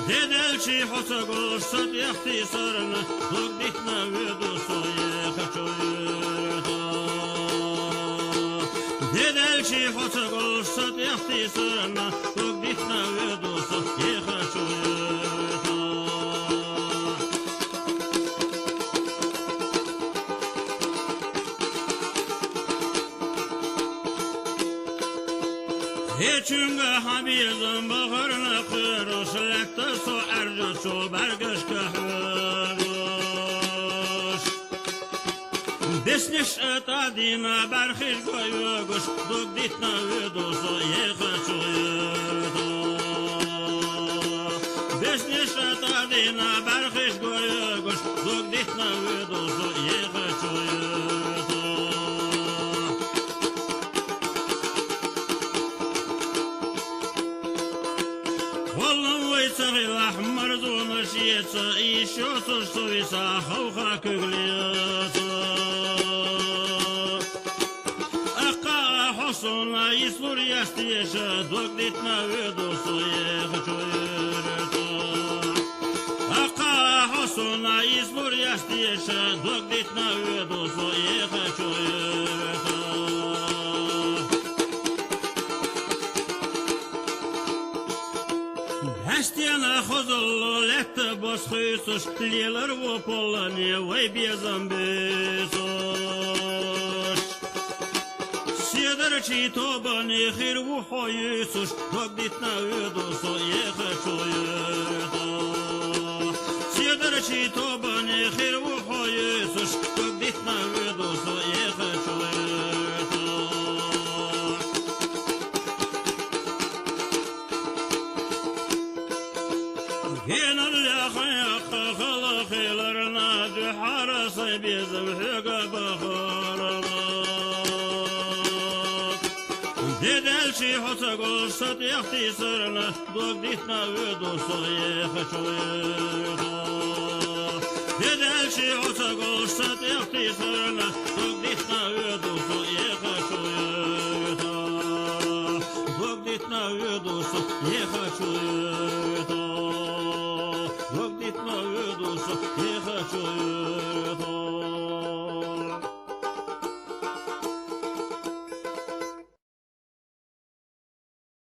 Деделчи хоца гошат яхтисарна, догдит на веду сое хачуйрта. Деделчи хоца гошат яхтисарна, догдит на веду сое хачуйрта. Hechunga habizim baharna qırış, lekta su erci su bergış kahveruş. Besniş etadina berxiş goyuguş, dugditna vidusu yıkıçıyırda. Besniş etadina berxiş goyuguş, dugditna vidusu yıkıçıyırda. الأحمر زون شيسا إيشو سويسا خوخا كغليسا أقا حصونا يسور يستيشا دوغدتنا ويدوسو يخشويرتا أقا حصونا يسور يستيشا دوغدتنا ويدوسو يخشويرتا Hastiyana xozullu lehte boz xuysuş, liler vopolani vay bezam besuş. Siyadarchi tobani khir vuhoysuş, dogditna vidusu yekhachoyerta. Siyadarchi tobani khir vuhoysuş, dogditna vidusu yekhachoyerta. هنا اللي خيق خلق خيلرنا جحر صيبيز وحق بخارمات ديدل شي حسق وشت يختصرنا دوغديتنا ودوس يخشويرا ديدل شي حسق وشت يختصرنا دوغديتنا ودوس يخشويرا دوغديتنا ودوس يخشويرا Вогдит на виду, я хочу это.